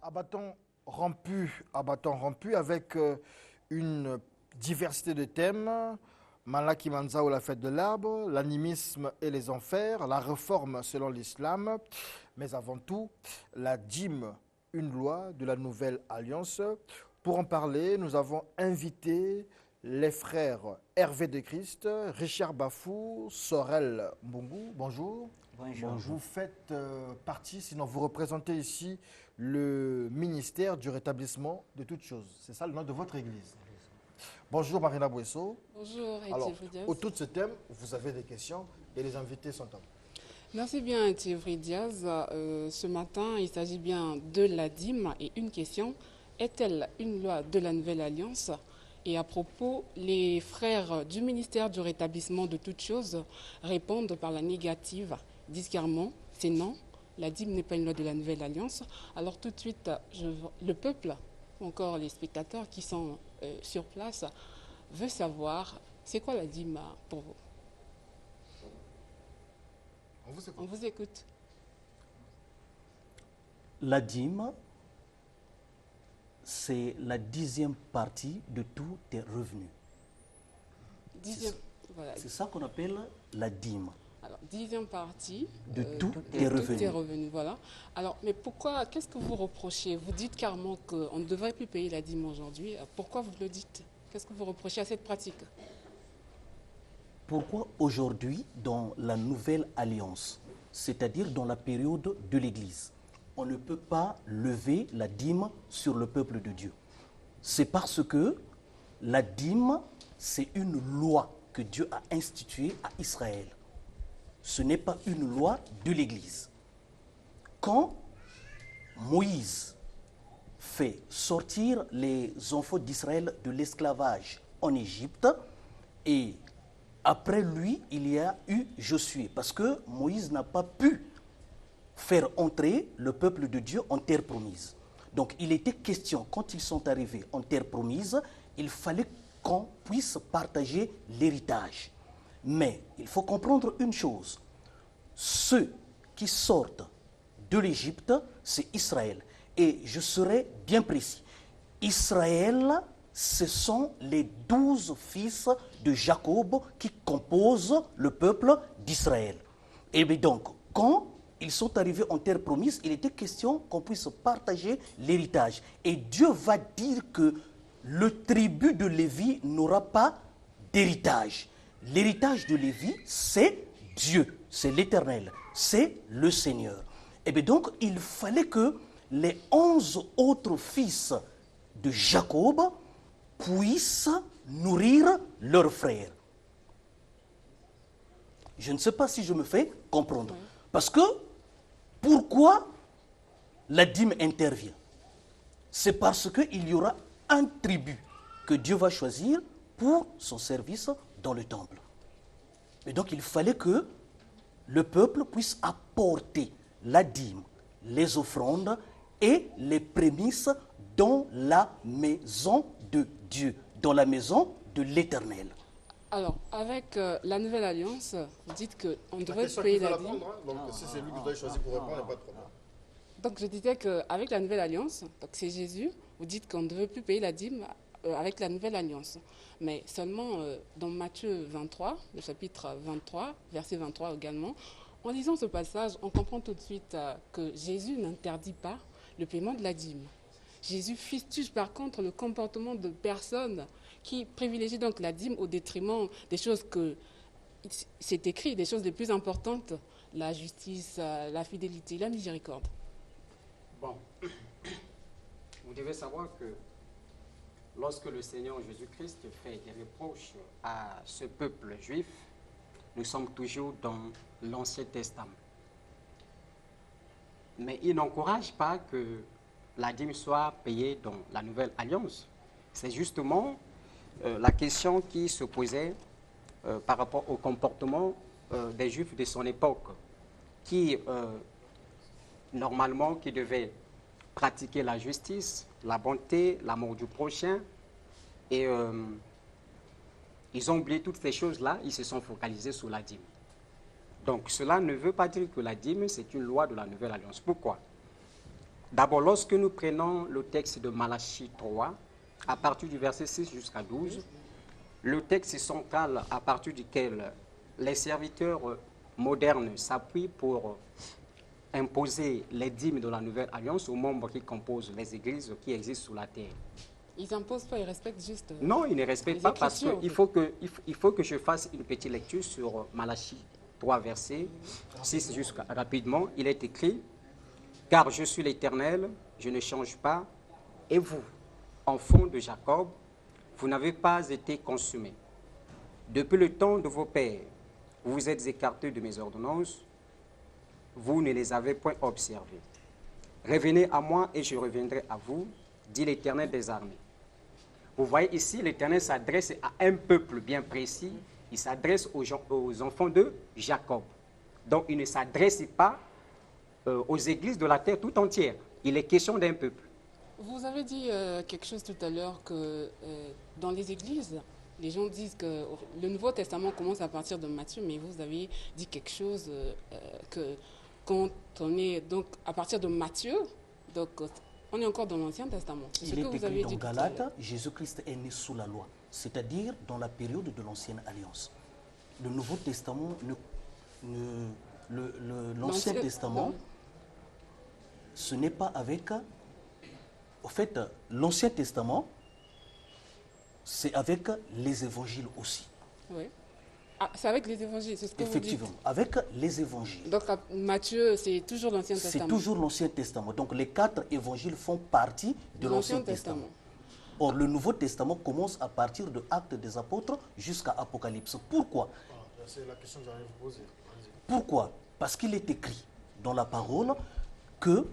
Abattant rompu avec une diversité de thèmes. Malaki Manzao, la fête de l'arbre, l'animisme et les enfers, la réforme selon l'islam, mais avant tout, la dîme, une loi de la nouvelle alliance. Pour en parler, nous avons invité les frères Hervé de Christ, Richard Bafou, Sorel Mbungu. Bonjour. Bonjour. Bon, vous faites partie, sinon vous représentez ici le ministère du rétablissement de toutes choses. C'est ça le nom de votre église. Bonjour Marina Bouesso. Bonjour Alors, Diaz. autour de ce thème, vous avez des questions et les invités sont à vous. Merci bien Thierry Diaz. Ce matin, il s'agit bien de la dîme et une question. Est-elle une loi de la Nouvelle Alliance? Et à propos, les frères du ministère du rétablissement de toutes choses répondent par la négative. Disent clairement, c'est non, la dîme n'est pas une loi de la Nouvelle Alliance. Alors tout de suite, le peuple, ou encore les spectateurs qui sont sur place, veut savoir, c'est quoi la dîme pour vous? On vous écoute. La dîme, c'est la 10e partie de tous tes revenus. Voilà. C'est ça qu'on appelle la dîme. Alors, 10e partie de tous tes revenus. Voilà. Alors, mais pourquoi, qu'est-ce que vous reprochez? Vous dites carrément qu'on ne devrait plus payer la dîme aujourd'hui. Pourquoi vous le dites? Qu'est-ce que vous reprochez à cette pratique? Pourquoi aujourd'hui, dans la nouvelle alliance, c'est-à-dire dans la période de l'Église, on ne peut pas lever la dîme sur le peuple de Dieu? C'est parce que la dîme, c'est une loi que Dieu a instituée à Israël. Ce n'est pas une loi de l'Église. Quand Moïse fait sortir les enfants d'Israël de l'esclavage en Égypte, et après lui, il y a eu Josué, parce que Moïse n'a pas pu faire entrer le peuple de Dieu en terre promise. Donc il était question, quand ils sont arrivés en terre promise, il fallait qu'on puisse partager l'héritage. Mais il faut comprendre une chose, ceux qui sortent de l'Égypte, c'est Israël. Et je serai bien précis. Israël, ce sont les 12 fils de Jacob qui composent le peuple d'Israël. Et bien donc, quand ils sont arrivés en terre promise, il était question qu'on puisse partager l'héritage. Et Dieu va dire que le tribut de Lévi n'aura pas d'héritage. L'héritage de Lévi, c'est Dieu, c'est l'Éternel, c'est le Seigneur. Et bien donc, il fallait que les 11 autres fils de Jacob puissent nourrir leurs frères. Je ne sais pas si je me fais comprendre. Parce que, pourquoi la dîme intervient? C'est parce qu'il y aura un tribut que Dieu va choisir pour son service dans le temple. Et donc, il fallait que le peuple puisse apporter la dîme, les offrandes et les prémices dans la maison de Dieu, dans la maison de l'Éternel. Alors, avec la Nouvelle Alliance, vous dites qu'on devrait payer la dîme. Donc, si c'est lui qui doit choisir pour répondre, il n'y a pas de problème. Donc, je disais qu'avec la Nouvelle Alliance, donc c'est Jésus, vous dites qu'on ne devait plus payer la dîme avec la Nouvelle Alliance. Mais seulement dans Matthieu 23, le chapitre 23, verset 23 également, en lisant ce passage, on comprend tout de suite que Jésus n'interdit pas le paiement de la dîme. Jésus fustige par contre le comportement de personnes qui privilégient donc la dîme au détriment des choses que c'est écrit, des choses les plus importantes, la justice, la fidélité, la miséricorde. Bon, vous devez savoir que lorsque le Seigneur Jésus-Christ fait des reproches à ce peuple juif, nous sommes toujours dans l'Ancien Testament. Mais il n'encourage pas que la dîme soit payée dans la Nouvelle Alliance. C'est justement la question qui se posait par rapport au comportement des Juifs de son époque, qui, normalement, qui devaient pratiquer la justice, la bonté, l'amour du prochain, et ils ont oublié toutes ces choses-là, ils se sont focalisés sur la dîme. Donc cela ne veut pas dire que la dîme, c'est une loi de la Nouvelle Alliance. Pourquoi? D'abord, lorsque nous prenons le texte de Malachie 3, à partir du verset 6 jusqu'à 12, le texte central à partir duquel les serviteurs modernes s'appuient pour imposer les dîmes de la Nouvelle Alliance aux membres qui composent les églises qui existent sur la terre. Ils n'imposent pas, ils respectent juste. Non, ils ne respectent pas parce qu'il faut que je fasse une petite lecture sur Malachie 3, verset 6 jusqu'à rapidement. Il est écrit: car je suis l'Éternel, je ne change pas, et vous, enfants de Jacob, vous n'avez pas été consumés. Depuis le temps de vos pères, vous vous êtes écartés de mes ordonnances, vous ne les avez point observées. Revenez à moi et je reviendrai à vous, dit l'Éternel des armées. Vous voyez ici, l'Éternel s'adresse à un peuple bien précis, il s'adresse aux enfants de Jacob. Donc il ne s'adresse pas aux églises de la terre tout entière. Il est question d'un peuple. Vous avez dit quelque chose tout à l'heure que dans les églises, les gens disent que le Nouveau Testament commence à partir de Matthieu, mais vous avez dit quelque chose que quand on est donc à partir de Matthieu, donc on est encore dans l'Ancien Testament. Il est écrit dans Galates, Jésus-Christ est né sous la loi, c'est-à-dire dans la période de l'Ancienne Alliance. Le Nouveau Testament, l'Ancien Testament, ce n'est pas avec... En fait, l'Ancien Testament, c'est avec les évangiles aussi. Oui. Ah, c'est avec les évangiles, c'est ce que effectivement, vous dites. avec les évangiles. Donc Matthieu, c'est toujours l'Ancien Testament. C'est toujours l'Ancien Testament. Donc les 4 évangiles font partie de l'Ancien Testament. Or, le Nouveau Testament commence à partir de Actes des Apôtres jusqu'à Apocalypse. Pourquoi? C'est la question que j'allais vous poser. Pourquoi? Parce qu'il est écrit dans la parole que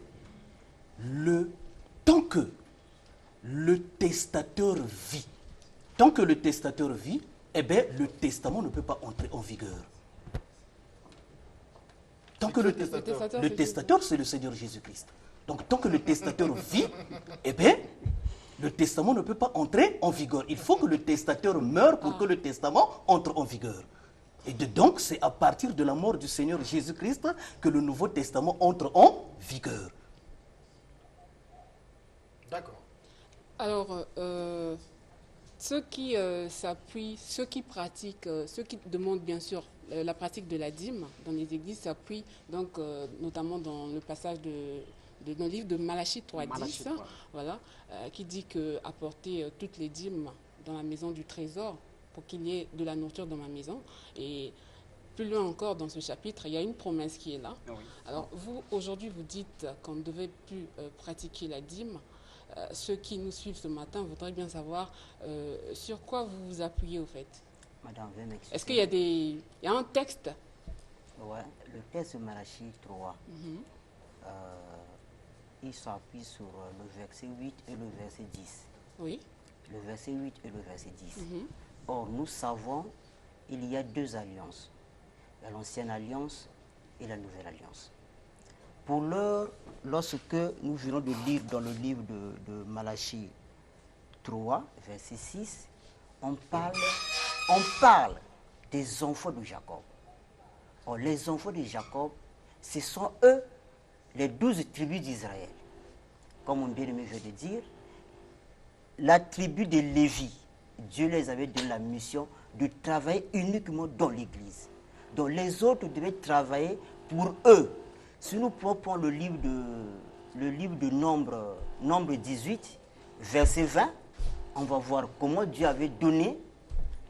tant que le testateur vit, eh bien, le testament ne peut pas entrer en vigueur. Tant que le testateur, c'est le Seigneur Jésus-Christ. Donc, tant que le testateur vit, eh bien, le testament ne peut pas entrer en vigueur. Il faut que le testateur meure pour que le testament entre en vigueur. Et donc, c'est à partir de la mort du Seigneur Jésus-Christ que le Nouveau Testament entre en vigueur. D'accord. Alors, ceux qui s'appuient, ceux qui pratiquent, ceux qui demandent bien sûr la pratique de la dîme dans les églises s'appuient donc notamment dans le passage de nos livres de Malachie 3.10, voilà, qui dit que apporter toutes les dîmes dans la maison du trésor pour qu'il y ait de la nourriture dans ma maison. Et plus loin encore dans ce chapitre, il y a une promesse qui est là. Oui. Alors vous, aujourd'hui, vous dites qu'on ne devait plus pratiquer la dîme. Ceux qui nous suivent ce matin voudraient bien savoir sur quoi vous vous appuyez au fait. Madame, est-ce qu'il y a il y a un texte? Oui, le texte de Malachie 3, il s'appuie sur le verset 8 et le verset 10. Oui. Le verset 8 et le verset 10. Or, nous savons qu'il y a 2 alliances. L'Ancienne Alliance et la Nouvelle Alliance. Pour l'heure, lorsque nous venons de lire dans le livre de Malachie 3, verset 6, on parle des enfants de Jacob. Or, les enfants de Jacob, ce sont eux, les 12 tribus d'Israël. Comme mon bien-aimé vient de dire, la tribu de Lévi, Dieu les avait donné la mission de travailler uniquement dans l'Église. Donc les autres devaient travailler pour eux. Si nous prenons le livre de Nombre 18, verset 20, on va voir comment Dieu avait donné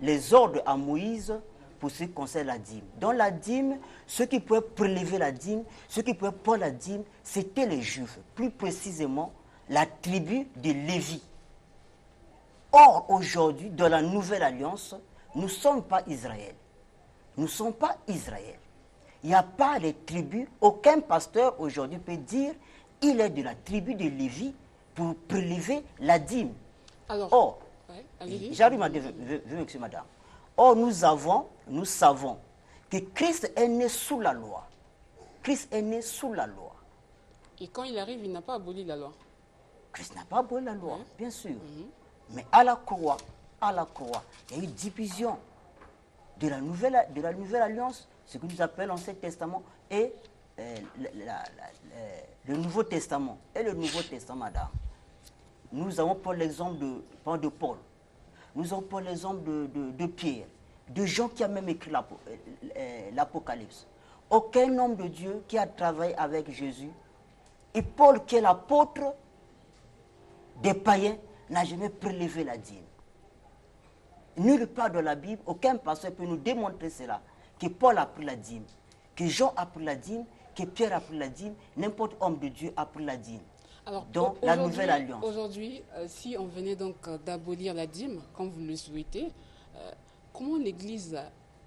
les ordres à Moïse pour ce qui concerne la dîme. Dans la dîme, ceux qui pouvaient prélever la dîme, ceux qui pouvaient prendre la dîme, c'était les Juifs, plus précisément la tribu de Lévi. Or, aujourd'hui, dans la Nouvelle Alliance, nous ne sommes pas Israël. Nous ne sommes pas Israël. Il n'y a pas les tribus. Aucun pasteur aujourd'hui peut dire il est de la tribu de Lévi pour prélever la dîme. Alors, or, j'arrive à dire, monsieur, madame. Or, nous savons que Christ est né sous la loi. Christ est né sous la loi. Et quand il arrive, il n'a pas aboli la loi. Christ n'a pas aboli la loi, bien sûr. Mais à la croix, il y a eu division de la nouvelle alliance ce que nous appelons l'Ancien Testament et le Nouveau Testament. Et le Nouveau Testament, madame. Nous avons pour l'exemple de Paul. Nous avons pour l'exemple de Pierre, de Jean qui a même écrit l'Apocalypse. Aucun homme de Dieu qui a travaillé avec Jésus, et Paul qui est l'apôtre des païens, n'a jamais prélevé la dîme. Nulle part dans la Bible, aucun pasteur peut nous démontrer cela, que Paul a pris la dîme, que Jean a pris la dîme, que Pierre a pris la dîme, n'importe homme de Dieu a pris la dîme. Alors, donc la nouvelle alliance. Aujourd'hui, si on venait donc d'abolir la dîme, comme vous le souhaitez, comment l'Église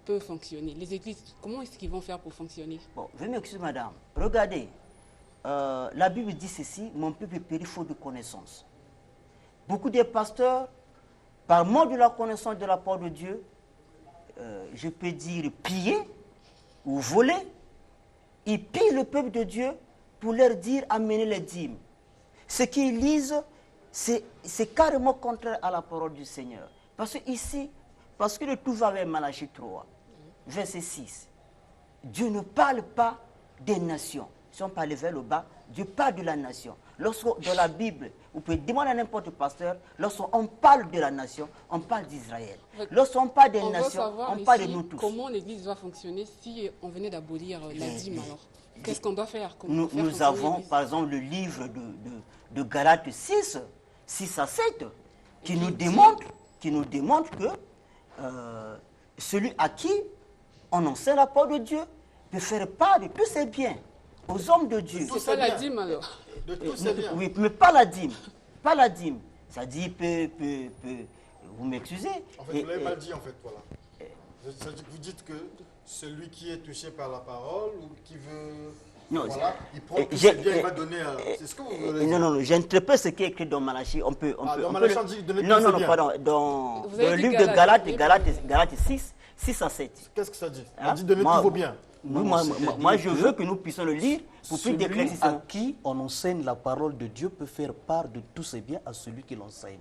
peut fonctionner? Les églises, comment est-ce qu'ils vont faire pour fonctionner? Bon, veuillez m'excuser, madame. Regardez, la Bible dit ceci, mon peuple périt faute de connaissance. Beaucoup de pasteurs, par manque de la connaissance de la parole de Dieu, je peux dire piller ou voler, ils pillent le peuple de Dieu pour leur dire amener les dîmes. Ce qu'ils lisent, c'est carrément contraire à la parole du Seigneur. Parce que ici, parce que le tout va avec Malachie 3, verset 6. Dieu ne parle pas des nations. Si on parle vers le bas, Dieu parle de la nation. Lorsque dans la Bible, vous pouvez demander à n'importe pasteur, lorsqu'on parle de la nation, on parle d'Israël. Lorsqu'on parle des nations, on parle de nous tous. Comment l'Église va fonctionner si on venait d'abolir la dîme alors? Qu'est-ce qu'on doit faire? Nous avons par exemple le livre de Galates 6 à 7, qui nous démontre que celui à qui on enseigne la parole de Dieu peut faire part de tous ses biens aux hommes de Dieu. C'est pas la dîme alors? De tous ses biens. Oui, mais pas la dîme. Pas la dîme. Ça dit vous m'excusez. En fait, vous l'avez mal dit en fait, voilà. Vous dites que celui qui est touché par la parole ou qui veut... Non, voilà, il prend tous ses biens, il va donner... c'est ce que vous voulez dire. Non, j'interprète ce qui est écrit dans Malachie. On peut, dans Malachie, on dit donner tous ses non, biens. pardon. Dans le livre de Galates 6 à 7. Qu'est-ce que ça dit? Ça dit donner tous vos biens. Moi, je veux que nous puissions le lire pour plus d'éclaircissement. Celui à qui on enseigne la parole de Dieu peut faire part de tous ses biens à celui qui l'enseigne.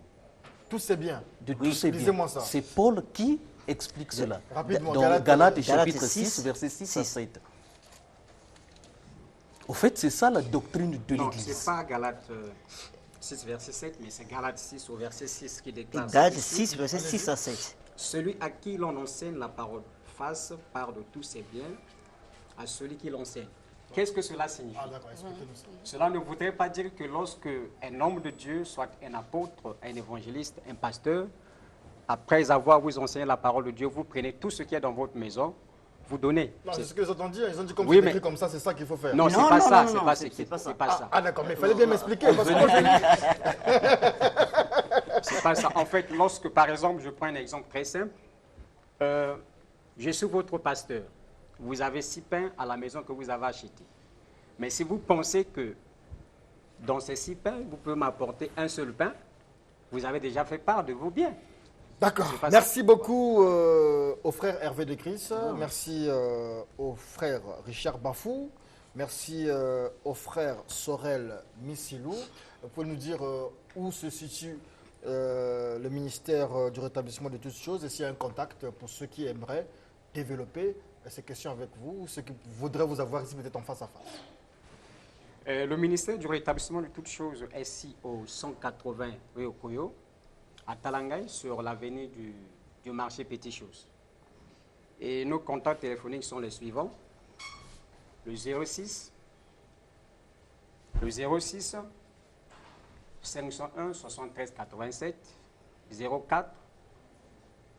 Tous ses biens. De tous ses biens. Lisez-moi ça. C'est Paul qui explique cela. Rapidement, Dans Galates chapitre 6, 6, verset 6 à 7. Au fait, c'est ça la doctrine de Non, l'Église. ce n'est pas Galates 6, verset 7, mais c'est Galates 6 au verset 6 qui déclare. Galates 6, verset 6 à 7. Celui à qui l'on enseigne la parole fasse part de tous ses biens à celui qui l'enseigne. Qu'est-ce que cela signifie? Ah d'accord, expliquez-nous ça. Cela ne voudrait pas dire que lorsque un homme de Dieu, soit un apôtre, un évangéliste, un pasteur, après avoir vous enseigné la parole de Dieu, vous prenez tout ce qui est dans votre maison, vous donnez. Non, c'est ce que les autres ont dit. Ils ont dit comme Oui, c'est mais- écrit comme ça, c'est ça qu'il faut faire. Non, c'est pas ça, c'est pas ça. Ah d'accord, mais il fallait bien m'expliquer. Parce que moi, C'est pas ça. En fait, lorsque, par exemple, je prends un exemple très simple, je suis votre pasteur. Vous avez 6 pains à la maison que vous avez achetés. Mais si vous pensez que dans ces 6 pains, vous pouvez m'apporter un seul pain, vous avez déjà fait part de vos biens. D'accord. C'est pas Merci beaucoup au frère Hervé de Christ. Merci au frère Richard Bafou. Merci au frère Sorel Missilou. Vous pouvez nous dire où se situe le ministère du rétablissement de toutes choses et s'il y a un contact pour ceux qui aimeraient développer ces questions avec vous ou ceux qui voudraient vous avoir ici peut-être en face à face. Le ministère du rétablissement de toutes choses est ici au 180 rue Okoyo, à Talangaï, sur l'avenue du marché Petit Chose. Et nos contacts téléphoniques sont les suivants. Le 06 501 73 87 04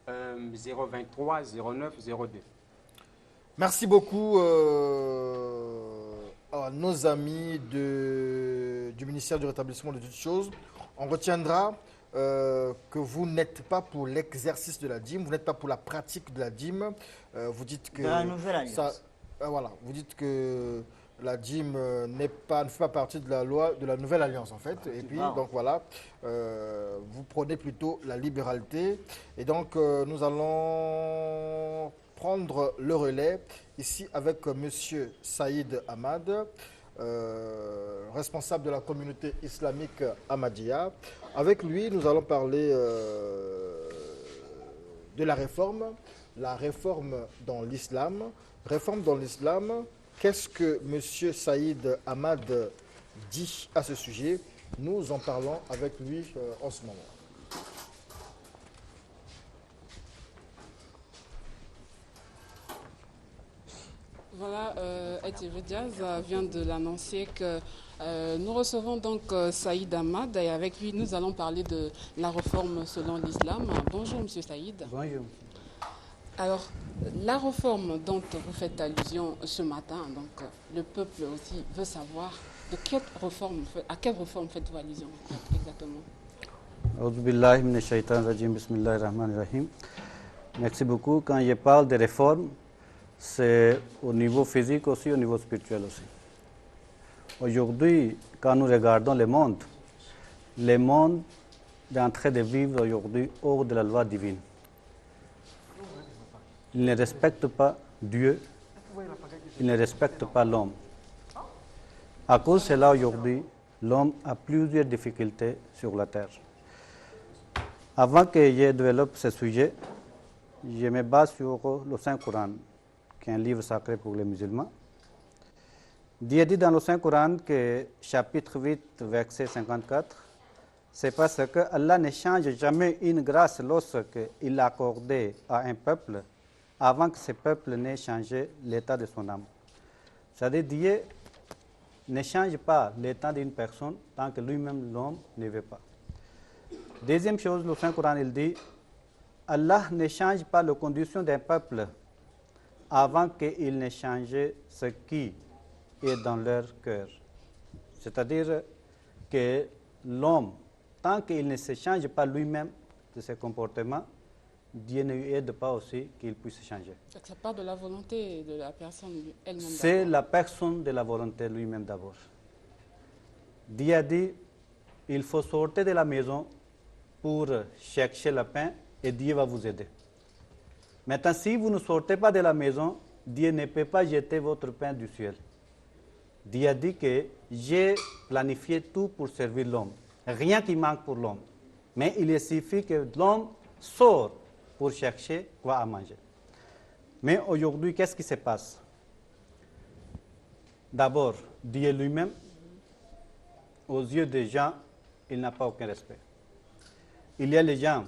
023 09 02. Merci beaucoup à nos amis du ministère du rétablissement de toutes choses. On retiendra que vous n'êtes pas pour l'exercice de la dîme, vous n'êtes pas pour la pratique de la dîme. Vous dites que De la nouvelle alliance. Voilà, vous dites que la dîme ne fait pas partie de la loi de la nouvelle alliance en fait. Et puis donc voilà, vous prenez plutôt la libéralité. Et donc nous allons prendre le relais ici avec monsieur Saïd Ahmad, responsable de la communauté islamique Ahmadiyya. Avec lui, nous allons parler de la réforme. la réforme dans l'islam. Réforme dans l'islam, qu'est-ce que M. Saïd Ahmad dit à ce sujet? Nous en parlons avec lui en ce moment. Voilà, Etienne Diaz vient de l'annoncer que nous recevons donc Saïd Ahmad et avec lui nous allons parler de la réforme selon l'islam. Bonjour Monsieur Saïd. Bonjour. Alors, la réforme dont vous faites allusion ce matin, donc le peuple aussi veut savoir de à quelle réforme faites-vous allusion exactement? Auzu billahi minash shaitanir rajim, bismillahir rahmanir rahim. Merci beaucoup. Quand je parle de réforme, c'est au niveau physique aussi, au niveau spirituel aussi. Aujourd'hui, quand nous regardons le monde est en train de vivre aujourd'hui hors de la loi divine. Il ne respecte pas Dieu, il ne respecte pas l'homme. À cause de cela, aujourd'hui, l'homme a plusieurs difficultés sur la terre. Avant que je développe ce sujet, je me base sur le Saint-Coran, qui est un livre sacré pour les musulmans. Dieu dit dans le Saint-Coran que chapitre 8, verset 54, c'est parce que Allah ne change jamais une grâce lorsqu'il l'a accordée à un peuple avant que ce peuple n'ait changé l'état de son âme. C'est-à-dire Dieu ne change pas l'état d'une personne tant que lui-même, l'homme, ne veut pas. Deuxième chose, le Saint-Coran, il dit, Allah ne change pas les conditions d'un peuple avant qu'il ne change ce qui est dans leur cœur. C'est-à-dire que l'homme, tant qu'il ne se change pas lui-même de ses comportements, Dieu ne lui aide pas aussi qu'il puisse changer. Donc ça part de la volonté de la personne elle-même. C'est la personne de la volonté lui-même d'abord. Dieu a dit, il faut sortir de la maison pour chercher le pain et Dieu va vous aider. Maintenant, si vous ne sortez pas de la maison, Dieu ne peut pas jeter votre pain du ciel. Dieu a dit que j'ai planifié tout pour servir l'homme. Rien qui manque pour l'homme. Mais il suffit que l'homme sorte pour chercher quoi à manger. Mais aujourd'hui, qu'est-ce qui se passe? D'abord, Dieu lui-même, aux yeux des gens, il n'a pas aucun respect. Il y a les gens,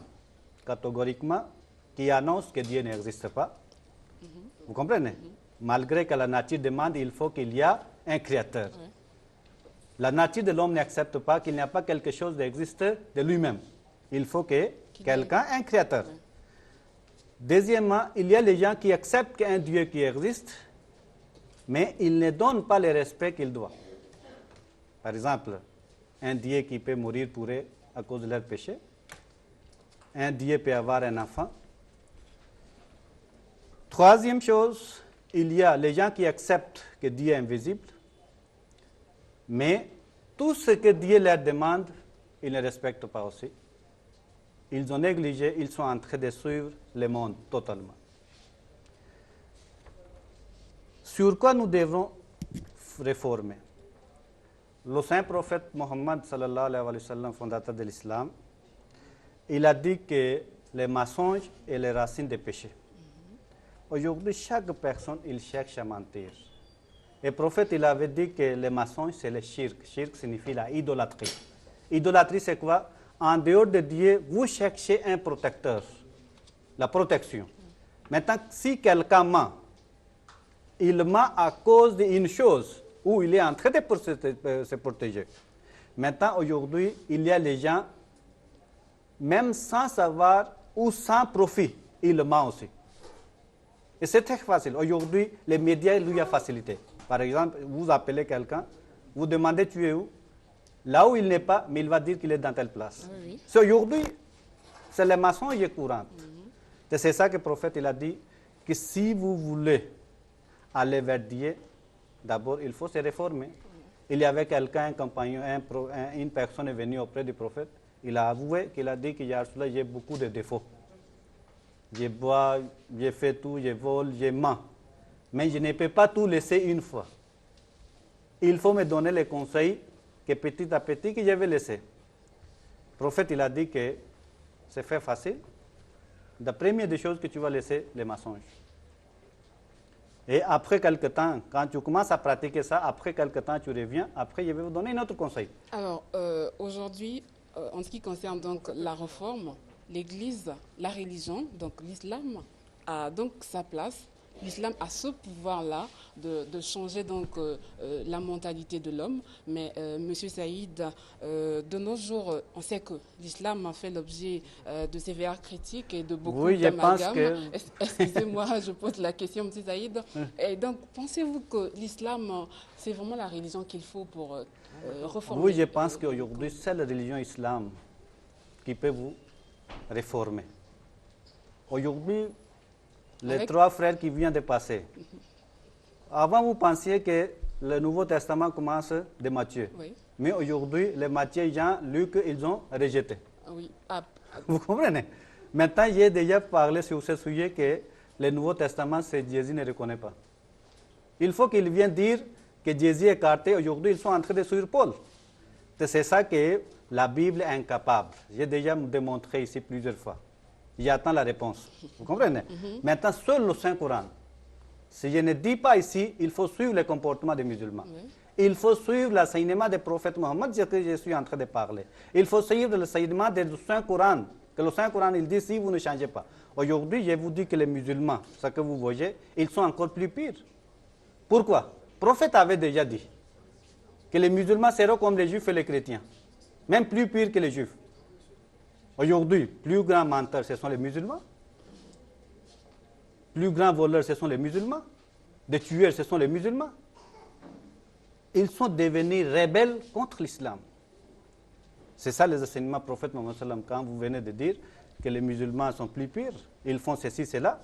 catégoriquement, qui annoncent que Dieu n'existe pas. Vous comprenez? Malgré que la nature demande, il faut qu'il y ait un créateur. La nature de l'homme n'accepte pas qu'il n'y a pas quelque chose qui existe de lui-même. Il faut que quelqu'un ait un créateur. Deuxièmement, il y a les gens qui acceptent qu'il y a un Dieu qui existe, mais ils ne donnent pas le respect qu'il doit. Par exemple, un Dieu qui peut mourir pour eux à cause de leur péché. Un Dieu peut avoir un enfant. Troisième chose, il y a les gens qui acceptent que Dieu est invisible, mais tout ce que Dieu leur demande, ils ne respectent pas aussi. Ils ont négligé, ils sont en train de suivre le monde totalement. Sur quoi nous devons réformer? Le saint prophète Mohammed sallallahu alayhi wa sallam, fondateur de l'islam, il a dit que les mensonges est les racines des péchés. Aujourd'hui, chaque personne, il cherche à mentir. Et le prophète, il avait dit que les mensonges, c'est le shirk. Shirk signifie la idolâtrie. Idolâtrie, c'est quoi? En dehors de Dieu, vous cherchez un protecteur, la protection. Maintenant, si quelqu'un ment, il ment à cause d'une chose où il est en train de se protéger. Maintenant, aujourd'hui, il y a les gens, même sans savoir ou sans profit, ils mentent aussi. Et c'est très facile. Aujourd'hui, les médias lui ont facilité. Par exemple, vous appelez quelqu'un, vous demandez tu es où? Là où il n'est pas, mais il va dire qu'il est dans telle place. Oui. So, aujourd'hui, c'est le mensonge courant. C'est ça que le prophète il a dit, que si vous voulez aller vers Dieu, d'abord, il faut se réformer. Il y avait quelqu'un, un compagnon, une personne est venue auprès du prophète, il a avoué qu'il a dit que j'ai beaucoup de défauts. Je bois, je fais tout, je vole, je mens. Mais je ne peux pas tout laisser une fois. Il faut me donner les conseils que petit à petit que je vais laisser. Le prophète il a dit que c'est fait facile. la première des choses que tu vas laisser, les mensonges. Et après quelque temps, quand tu commences à pratiquer ça, après quelque temps, tu reviens. Après, je vais vous donner un autre conseil. Alors, aujourd'hui, en ce qui concerne donc la réforme, l'Église, la religion, donc l'islam, a donc sa place. L'islam a ce pouvoir-là de changer donc la mentalité de l'homme. Mais Monsieur Saïd, de nos jours, on sait que l'islam a fait l'objet de sévères critiques et de beaucoup d'amalgames. Excusez-moi, je pose la question, Monsieur Saïd. Et donc, pensez-vous que l'islam, c'est vraiment la religion qu'il faut pour réformer? Oui, je pense qu'aujourd'hui, c'est la religion islam qui peut vous réformer. Aujourd'hui, les trois frères qui viennent de passer. Avant, vous pensiez que le Nouveau Testament commence de Matthieu. Oui. Mais aujourd'hui, les Matthieu, Jean, Luc, ils ont rejeté. Oui. Vous comprenez? Maintenant, j'ai déjà parlé sur ce sujet que le Nouveau Testament, c'est Jésus ne reconnaît pas. Il faut qu'ils viennent dire que Jésus est écarté. Aujourd'hui, ils sont en train de suivre Paul. C'est ça que la Bible est incapable. J'ai déjà démontré ici plusieurs fois. J'attends la réponse. Vous comprenez? Maintenant, seul le Saint-Coran. Si je ne dis pas ici, il faut suivre le comportement des musulmans. Il faut suivre l'enseignement des prophètes Mohammed, ce que je suis en train de parler. Il faut suivre l'enseignement du Saint-Coran. Que le Saint-Coran, il dit, si vous ne changez pas. Aujourd'hui, je vous dis que les musulmans, ce que vous voyez, ils sont encore plus pires. Pourquoi? Le prophète avait déjà dit que les musulmans seront comme les juifs et les chrétiens. Même plus pires que les juifs. Aujourd'hui, plus grands menteurs, ce sont les musulmans. Plus grands voleurs, ce sont les musulmans. Des tueurs, ce sont les musulmans. Ils sont devenus rebelles contre l'islam. C'est ça les enseignements du prophète Mohammed sallam. Quand vous venez de dire que les musulmans sont plus pires, ils font ceci, cela.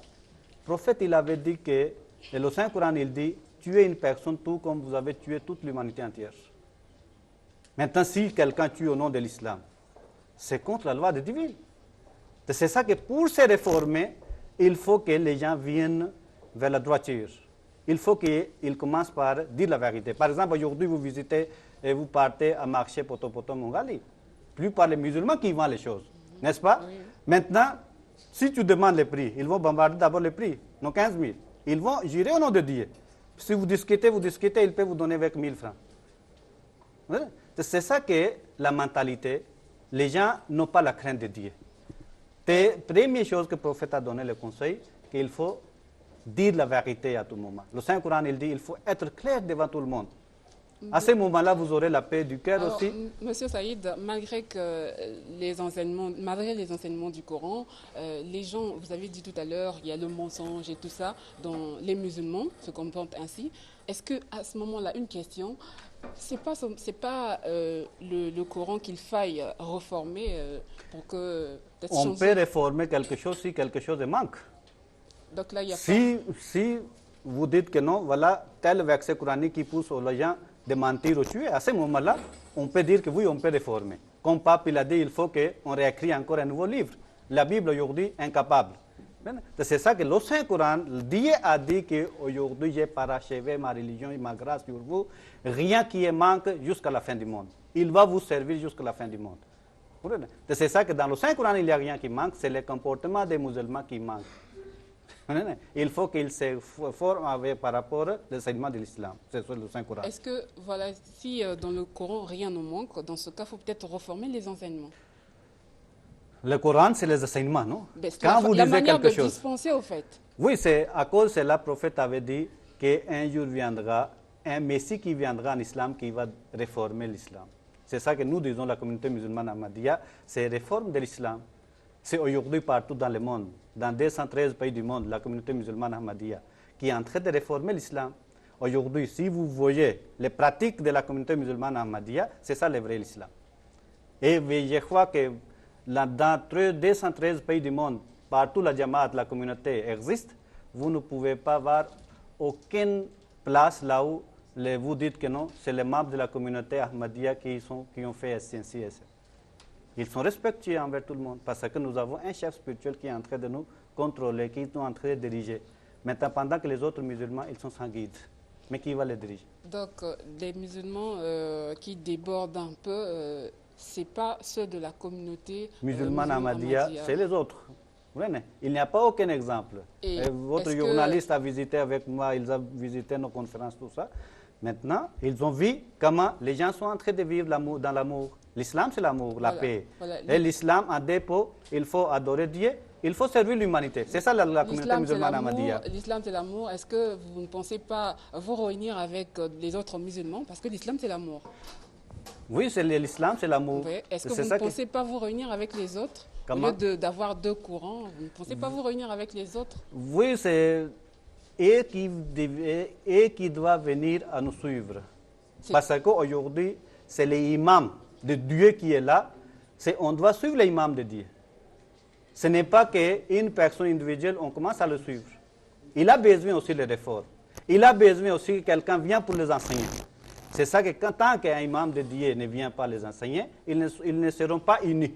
Le prophète, il avait dit que, et le Saint-Coran, il dit, tuez une personne tout comme vous avez tué toute l'humanité entière. Maintenant, si quelqu'un tue au nom de l'islam, c'est contre la loi de Dieu. C'est ça que pour se réformer, il faut que les gens viennent vers la droiture. Il faut qu'ils commencent par dire la vérité. Par exemple, aujourd'hui, vous visitez et vous partez à marché Poto Mongali. Plus par les musulmans qui vendent les choses. N'est-ce pas? Oui. Maintenant, si tu demandes les prix, ils vont bombarder d'abord les prix, non 15 000. Ils vont jurer au nom de Dieu. Si vous discutez, ils peuvent vous donner avec 1000 francs. C'est ça que la mentalité. Les gens n'ont pas la crainte de Dieu. La première chose que le prophète a donné le conseil, qu'il faut dire la vérité à tout moment. Le Saint-Coran, il dit qu'il faut être clair devant tout le monde. À ce moment-là, vous aurez la paix du cœur aussi. Monsieur Saïd, malgré les enseignements du Coran, les gens, vous avez dit tout à l'heure, il y a le mensonge et tout ça, dont les musulmans se comportent ainsi. Est-ce qu'à ce moment-là, une question, c'est pas le Coran qu'il faille réformer pour que... On peut réformer quelque chose si quelque chose manque. Donc là, il y a si vous dites que non, voilà tel verset coranique qui pousse aux gens de mentir ou tuer, à ce moment-là, on peut dire que oui, on peut réformer. Comme Pape il a dit, il faut qu'on réécrit encore un nouveau livre. La Bible aujourd'hui, incapable. C'est ça que le Saint-Coran, Dieu a dit qu'aujourd'hui, j'ai parachevé ma religion et ma grâce sur vous. Rien qui manque jusqu'à la fin du monde. Il va vous servir jusqu'à la fin du monde. C'est ça que dans le Saint-Coran, il n'y a rien qui manque, c'est le comportement des musulmans qui manque. Il faut qu'il se forme par rapport à l'enseignement de l'islam. C'est le Saint-Coran. Est-ce que, voilà, si dans le Coran rien ne manque, dans ce cas, il faut peut-être reformer les enseignements? Le Coran, c'est les enseignements, non? Quand vous lisez quelque chose. Dispenser, au fait. Oui, c'est à cause de cela, le prophète avait dit qu'un jour viendra un Messie qui viendra en islam qui va réformer l'islam. C'est ça que nous disons, la communauté musulmane Ahmadiyya, c'est réforme de l'islam. C'est aujourd'hui partout dans le monde, dans 213 pays du monde, la communauté musulmane Ahmadiyya, qui est en train de réformer l'islam. Aujourd'hui, si vous voyez les pratiques de la communauté musulmane Ahmadiyya, c'est ça le vrai l'islam. Et je crois que dans 213 pays du monde, partout la Jamaat, la communauté existe, vous ne pouvez pas avoir aucune place là où vous dites que non, c'est les membres de la communauté Ahmadiyya qui ont fait ainsi et ça. Ils sont respectueux envers tout le monde parce que nous avons un chef spirituel qui est en train de nous contrôler, qui est en train de diriger. Maintenant, pendant que les autres musulmans, ils sont sans guide. Mais qui va les diriger? Donc, les musulmans qui débordent un peu, ce n'est pas ceux de la communauté musulmane Ahmadiyya, c'est les autres. Il n'y a pas aucun exemple. Et Votre est-ce journaliste a visité avec moi, ils ont visité nos conférences, tout ça. Maintenant, ils ont vu comment les gens sont en train de vivre l'amour, dans l'amour. L'islam, c'est l'amour, la paix. Et l'islam, en dépôt, il faut adorer Dieu, il faut servir l'humanité. C'est ça la communauté musulmane ahmadiyya. L'islam, c'est l'amour. Est-ce que vous ne pensez pas vous réunir avec les autres musulmans? Parce que l'islam, c'est l'amour. Oui, c'est l'islam, c'est l'amour. Oui. Est-ce que vous ne pensez pas vous réunir avec les autres? Comment? Au lieu d'avoir deux courants, vous ne pensez pas vous réunir avec les autres? Oui, c'est eux qui doivent venir à nous suivre. Parce qu'aujourd'hui, c'est l'imam de Dieu qui est là. On doit suivre l'imam de Dieu. Ce n'est pas qu'une personne individuelle, on commence à le suivre. Il a besoin aussi de l'effort. Il a besoin aussi que quelqu'un vienne pour les enseigner. C'est ça que tant qu'un imam de Dieu ne vient pas les enseigner, ils ne seront pas unis.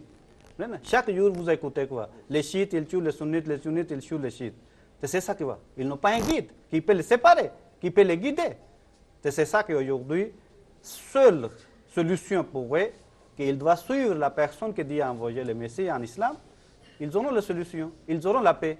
Chaque jour, vous écoutez quoi? Les chiites, ils tuent les sunnites, ils tuent les chiites. C'est ça qui va. Ils n'ont pas un guide qui peut les séparer, qui peut les guider. C'est ça qu'aujourd'hui, seule solution pour eux, qu'ils doivent suivre la personne que Dieu a envoyé, le Messie en islam, ils auront la solution, ils auront la paix.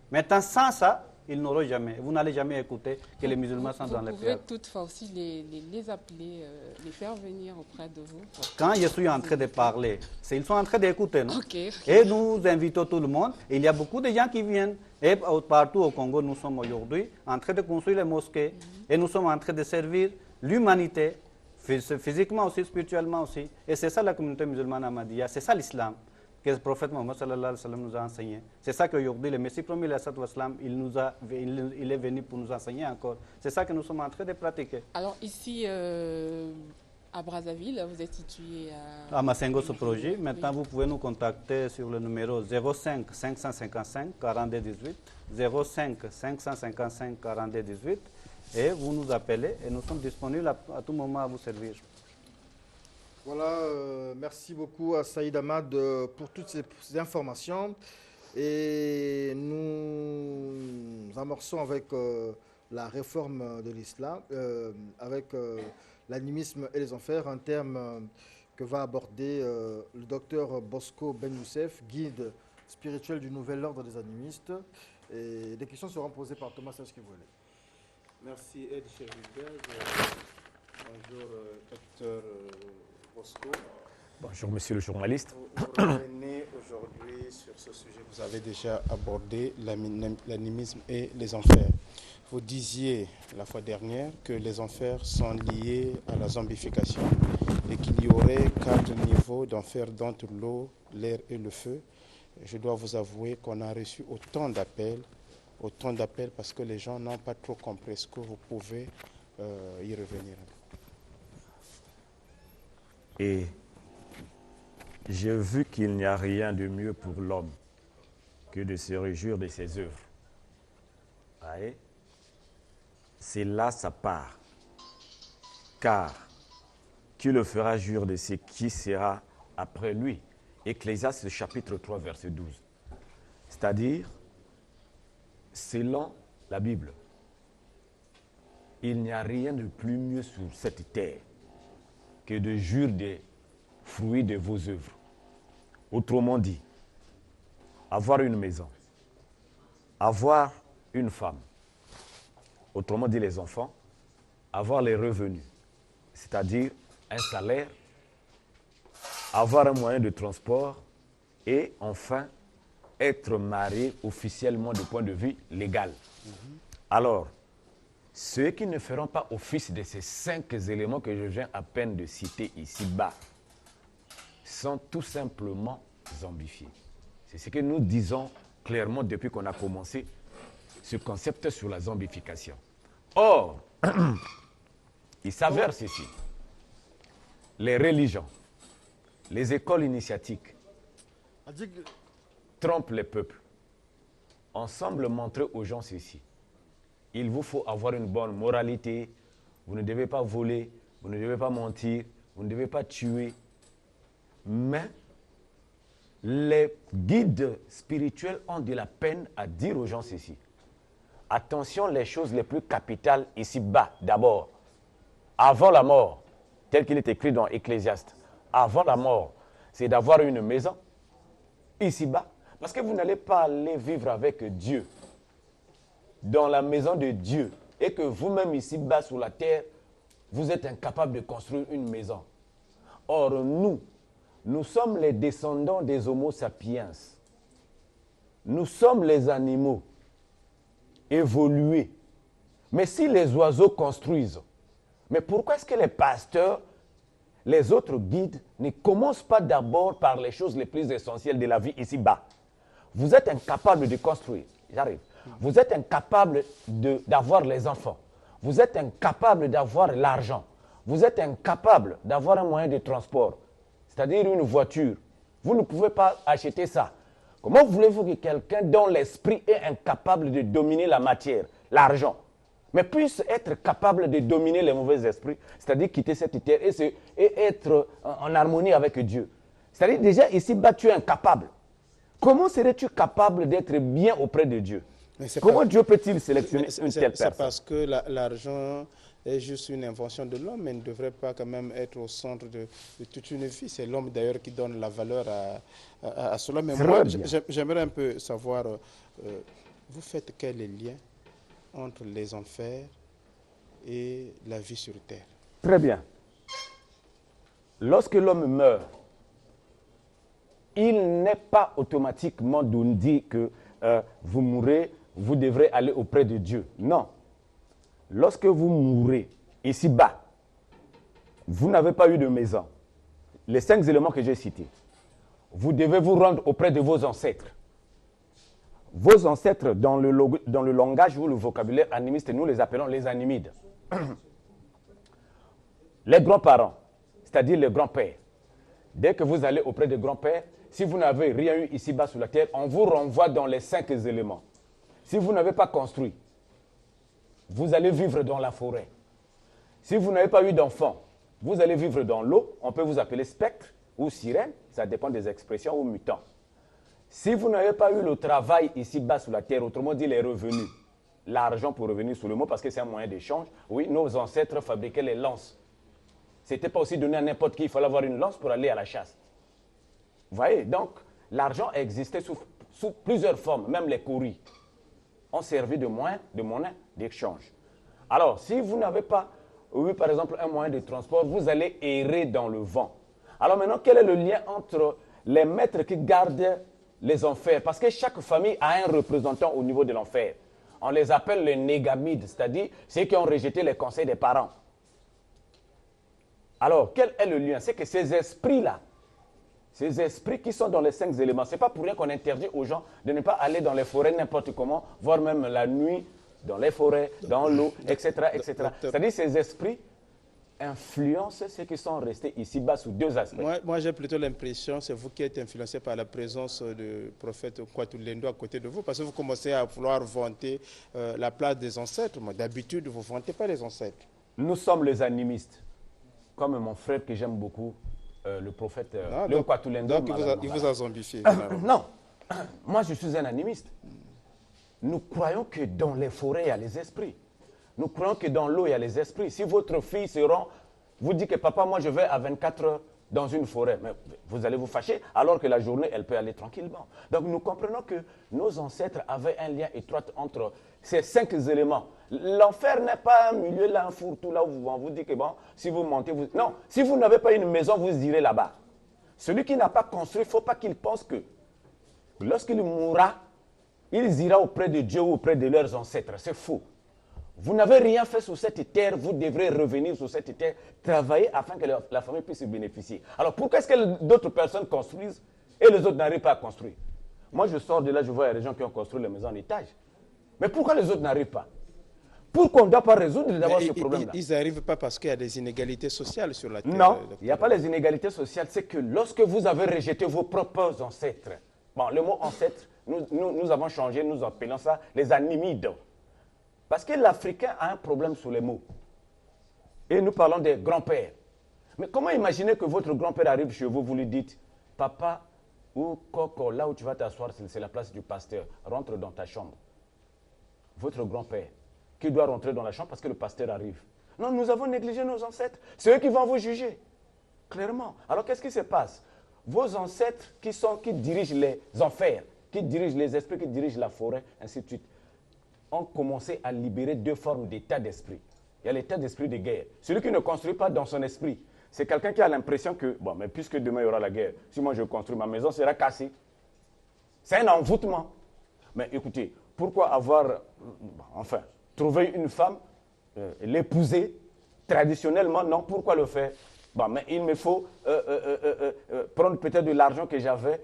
Maintenant, sans ça, ils n'auront jamais. Vous n'allez jamais écouter que les musulmans sont dans les paix. Vous pouvez toutefois aussi les appeler, les faire venir auprès de vous. Quand je suis en train de parler, ils sont en train d'écouter, non? Okay. Et nous invitons tout le monde. Il y a beaucoup de gens qui viennent. Et partout au Congo, nous sommes aujourd'hui en train de construire les mosquées. Et nous sommes en train de servir l'humanité, physiquement aussi, spirituellement aussi. Et c'est ça la communauté musulmane ahmadiyya, c'est ça l'islam que le prophète Mohammed sallallahu alayhi wa sallam nous a enseigné. C'est ça qu'aujourd'hui, le Messie promis, il est venu pour nous enseigner encore. C'est ça que nous sommes en train de pratiquer. Alors ici, à Brazzaville, vous êtes situé à Massengo, ce projet. Maintenant, vous pouvez nous contacter sur le numéro 05 555 42 18, 05 555 42 18, et vous nous appelez et nous sommes disponibles à tout moment à vous servir. Voilà, merci beaucoup à Saïd Ahmad pour toutes ces informations. Et nous amorçons avec la réforme de l'islam, avec l'animisme et les enfers, un terme que va aborder le docteur Bosco Ben Youssef, guide spirituel du nouvel ordre des animistes. Et des questions seront posées par Thomas Esquivolet. Merci Ed Chevilberg. Bonjour docteur Bosco. Bonjour monsieur le journaliste. Vous revenez aujourd'hui sur ce sujet. Vous avez déjà abordé l'animisme et les enfers. Vous disiez la fois dernière que les enfers sont liés à la zombification et qu'il y aurait 4 niveaux d'enfer d'entre l'eau, l'air et le feu. Je dois vous avouer qu'on a reçu autant d'appels parce que les gens n'ont pas trop compris. Est-ce que vous pouvez y revenir? Et j'ai vu qu'il n'y a rien de mieux pour l'homme que de se réjouir de ses œuvres. Voyez? C'est là sa part. Car qui le fera jouir de ce qui sera après lui? Ecclésiaste chapitre 3, verset 12. C'est-à-dire, selon la Bible, il n'y a rien de plus mieux sur cette terre que de jouir des fruits de vos œuvres. Autrement dit, avoir une maison, avoir une femme, autrement dit les enfants, avoir les revenus, c'est-à-dire un salaire, avoir un moyen de transport et enfin être marié officiellement du point de vue légal. Alors, ceux qui ne feront pas office de ces 5 éléments que je viens à peine de citer ici-bas sont tout simplement zombifiés. C'est ce que nous disons clairement depuis qu'on a commencé ce concept sur la zombification. Or, il s'avère ceci. Les religions, les écoles initiatiques trompent les peuples. On semble montrer aux gens ceci. Il vous faut avoir une bonne moralité. Vous ne devez pas voler, vous ne devez pas mentir, vous ne devez pas tuer. Mais les guides spirituels ont de la peine à dire aux gens ceci. Attention, les choses les plus capitales ici-bas, d'abord, avant la mort, tel qu'il est écrit dans Ecclésiaste, avant la mort, c'est d'avoir une maison ici-bas. Parce que vous n'allez pas aller vivre avec Dieu dans la maison de Dieu et que vous-même ici bas sur la terre, vous êtes incapable de construire une maison. Or, nous sommes les descendants des Homo sapiens. Nous sommes les animaux évolués. Mais si les oiseaux construisent, mais pourquoi est-ce que les pasteurs, les autres guides, ne commencent pas d'abord par les choses les plus essentielles de la vie ici-bas? Vous êtes incapable de construire. J'arrive. Vous êtes incapable d'avoir les enfants. Vous êtes incapable d'avoir l'argent. Vous êtes incapable d'avoir un moyen de transport, c'est-à-dire une voiture. Vous ne pouvez pas acheter ça. Comment voulez-vous que quelqu'un dont l'esprit est incapable de dominer la matière, l'argent, mais puisse être capable de dominer les mauvais esprits, c'est-à-dire quitter cette terre et être en harmonie avec Dieu? C'est-à-dire déjà ici-bas, tu es incapable. Comment serais-tu capable d'être bien auprès de Dieu? Comment Dieu peut-il sélectionner une telle personne? C'est parce que l'argent est juste une invention de l'homme, mais ne devrait pas quand même être au centre de toute une vie. C'est l'homme d'ailleurs qui donne la valeur à cela. Mais moi, j'aimerais un peu savoir, vous faites quel est le lien entre les enfers et la vie sur terre? Très bien. Lorsque l'homme meurt, il n'est pas automatiquement dit que vous mourrez, vous devrez aller auprès de Dieu. Non. Lorsque vous mourrez ici-bas, vous n'avez pas eu de maison. Les 5 éléments que j'ai cités, vous devez vous rendre auprès de vos ancêtres. Vos ancêtres, dans le langage ou le vocabulaire animiste, nous les appelons les animides. Les grands-parents, c'est-à-dire les grands-pères. Dès que vous allez auprès des grands-pères, si vous n'avez rien eu ici-bas sur la terre, on vous renvoie dans les 5 éléments. Si vous n'avez pas construit, vous allez vivre dans la forêt. Si vous n'avez pas eu d'enfant, vous allez vivre dans l'eau. On peut vous appeler spectre ou sirène, ça dépend des expressions, ou mutant. Si vous n'avez pas eu le travail ici-bas sur la terre, autrement dit les revenus, l'argent pour revenir sur le mot, parce que c'est un moyen d'échange, oui, nos ancêtres fabriquaient les lances. Ce n'était pas aussi donné à n'importe qui, il fallait avoir une lance pour aller à la chasse. Vous voyez, donc l'argent existait sous plusieurs formes, même les cauris ont servi de monnaie d'échange. Alors, si vous n'avez pas eu, par exemple, un moyen de transport, vous allez errer dans le vent. Alors maintenant, quel est le lien entre les maîtres qui gardent les enfers? Parce que chaque famille a un représentant au niveau de l'enfer. On les appelle les négamides, c'est-à-dire ceux qui ont rejeté les conseils des parents. Alors, quel est le lien? C'est que ces esprits-là, ces esprits qui sont dans les 5 éléments, ce n'est pas pour rien qu'on interdit aux gens de ne pas aller dans les forêts n'importe comment, voire même la nuit, dans les forêts, dans l'eau, etc. etc. C'est-à-dire ces esprits influencent ceux qui sont restés ici-bas sous 2 aspects. Moi j'ai plutôt l'impression, c'est vous qui êtes influencé par la présence du prophète Kwatulendo à côté de vous, parce que vous commencez à vouloir vanter la place des ancêtres. D'habitude, vous ne vantez pas les ancêtres. Nous sommes les animistes, comme mon frère que j'aime beaucoup, le prophète Kwatulendo. Donc il vous a zombifié. Non, moi je suis un animiste. Nous croyons que dans les forêts, il y a les esprits. Nous croyons que dans l'eau, il y a les esprits. Si votre fille se rend, vous dit que papa, moi je vais à 24 heures dans une forêt, mais vous allez vous fâcher, alors que la journée, elle peut aller tranquillement. Donc nous comprenons que nos ancêtres avaient un lien étroit entre ces 5 éléments. L'enfer n'est pas un milieu là, un fourre-tout là où on vous dit que bon, si vous montez, vous... Non, si vous n'avez pas une maison, vous irez là-bas. Celui qui n'a pas construit, il ne faut pas qu'il pense que lorsqu'il mourra, il ira auprès de Dieu ou auprès de leurs ancêtres. C'est faux. Vous n'avez rien fait sur cette terre, vous devrez revenir sur cette terre, travailler afin que la famille puisse bénéficier. Alors pourquoi est-ce que d'autres personnes construisent et les autres n'arrivent pas à construire? Moi je sors de là, je vois les gens qui ont construit les maisons en étage. Mais pourquoi les autres n'arrivent pas? Pourquoi on ne doit pas résoudre d'abord ce problème-là? Ils n'arrivent pas parce qu'il y a des inégalités sociales sur la terre. Non, il n'y a pas les inégalités sociales. C'est que lorsque vous avez rejeté vos propres ancêtres, bon, le mot ancêtre, nous avons changé, nous appelons ça les animides. Parce que l'Africain a un problème sur les mots. Et nous parlons des grands-pères. Mais comment imaginer que votre grand-père arrive chez vous, vous lui dites, papa ou coco, là où tu vas t'asseoir, c'est la place du pasteur, rentre dans ta chambre. Votre grand-père, qui doit rentrer dans la chambre parce que le pasteur arrive. Non, nous avons négligé nos ancêtres. C'est eux qui vont vous juger. Clairement. Alors qu'est-ce qui se passe? Vos ancêtres qui dirigent les enfers, qui dirigent les esprits, qui dirigent la forêt, ainsi de suite, ont commencé à libérer deux formes d'état d'esprit. Il y a l'état d'esprit de guerre. Celui qui ne construit pas dans son esprit, c'est quelqu'un qui a l'impression que, bon, mais puisque demain il y aura la guerre, si moi je construis, ma maison sera cassée. C'est un envoûtement. Mais écoutez, pourquoi avoir, enfin, trouver une femme, l'épouser traditionnellement, non, pourquoi le faire? Bon, mais il me faut prendre peut-être de l'argent que j'avais,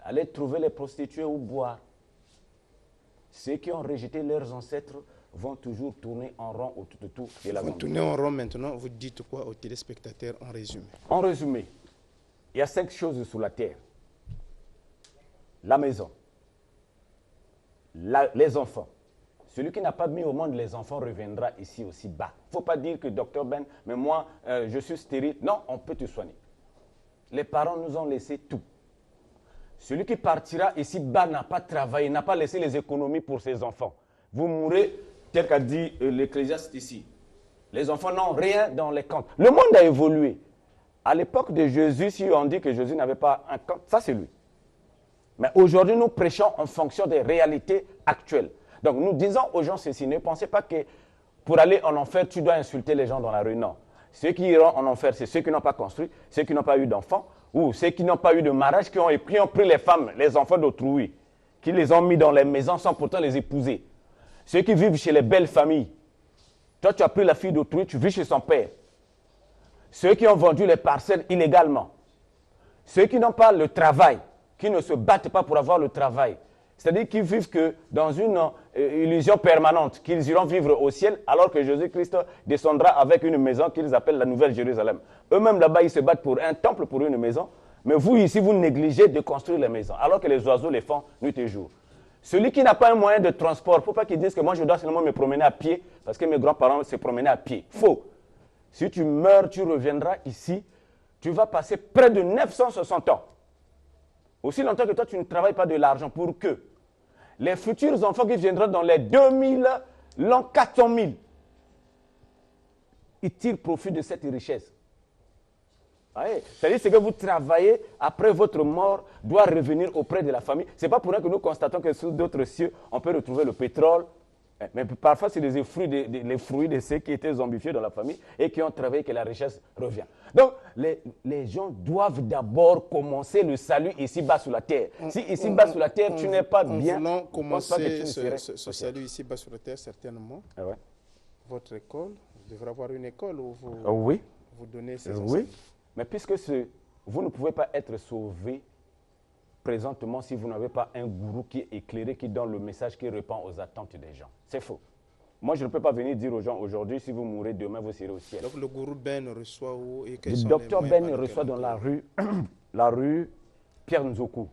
aller trouver les prostituées ou boire. Ceux qui ont rejeté leurs ancêtres vont toujours tourner en rond autour de tout. Vous tournez en rond maintenant, vous dites quoi aux téléspectateurs en résumé? En résumé, il y a 5 choses sur la terre. La maison, les enfants. Celui qui n'a pas mis au monde les enfants reviendra ici aussi bas. Il ne faut pas dire que Dr Ben, mais moi, je suis stérile. Non, on peut te soigner. Les parents nous ont laissé tout. Celui qui partira ici bas n'a pas travaillé, n'a pas laissé les économies pour ses enfants. Vous mourrez, tel qu'a dit l'Ecclésiaste ici. Les enfants n'ont rien dans les comptes. Le monde a évolué. À l'époque de Jésus, si on dit que Jésus n'avait pas un compte, ça c'est lui. Mais aujourd'hui, nous prêchons en fonction des réalités actuelles. Donc nous disons aux gens ceci, ne pensez pas que pour aller en enfer, tu dois insulter les gens dans la rue. Non. Ceux qui iront en enfer, c'est ceux qui n'ont pas construit, ceux qui n'ont pas eu d'enfants, ou ceux qui n'ont pas eu de mariage, qui ont pris les femmes, les enfants d'autrui, qui les ont mis dans les maisons sans pourtant les épouser. Ceux qui vivent chez les belles familles. Toi, tu as pris la fille d'autrui, tu vis chez son père. Ceux qui ont vendu les parcelles illégalement. Ceux qui n'ont pas le travail, qui ne se battent pas pour avoir le travail. C'est-à-dire qu'ils vivent que dans une illusion permanente, qu'ils iront vivre au ciel, alors que Jésus-Christ descendra avec une maison qu'ils appellent la Nouvelle Jérusalem. Eux-mêmes là-bas, ils se battent pour un temple, pour une maison. Mais vous, ici, vous négligez de construire les maisons, alors que les oiseaux les font nuit et jour. Celui qui n'a pas un moyen de transport, il ne faut pas qu'il dise que moi, je dois seulement me promener à pied, parce que mes grands-parents se promenaient à pied. Faux. Si tu meurs, tu reviendras ici, tu vas passer près de 960 ans. Aussi longtemps que toi, tu ne travailles pas de l'argent pour que les futurs enfants qui viendront dans les 2000, l'an 400 000, ils tirent profit de cette richesse. C'est-à-dire que vous travaillez après votre mort doit revenir auprès de la famille. Ce n'est pas pour rien que nous constatons que sous d'autres cieux, on peut retrouver le pétrole. Mais parfois, c'est les fruits de ceux qui étaient zombifiés dans la famille et qui ont travaillé que la richesse revient. Donc, les gens doivent d'abord commencer le salut ici-bas sur la terre. Si ici-bas sur la terre, tu n'es pas bien... Nous commencer ce salut ici-bas sur la terre, certainement. Ah ouais. Votre école, vous devrez avoir une école où vous, oui. vous donnez ces Oui, enseignements. mais puisque vous ne pouvez pas être sauvé présentement si vous n'avez pas un gourou qui est éclairé, qui donne le message qui répond aux attentes des gens. C'est faux. Moi, je ne peux pas venir dire aux gens, aujourd'hui, si vous mourrez, demain, vous serez au ciel. Donc, le gourou Ben reçoit où et Le docteur Ben reçoit dans la rue Pierre Nzoku.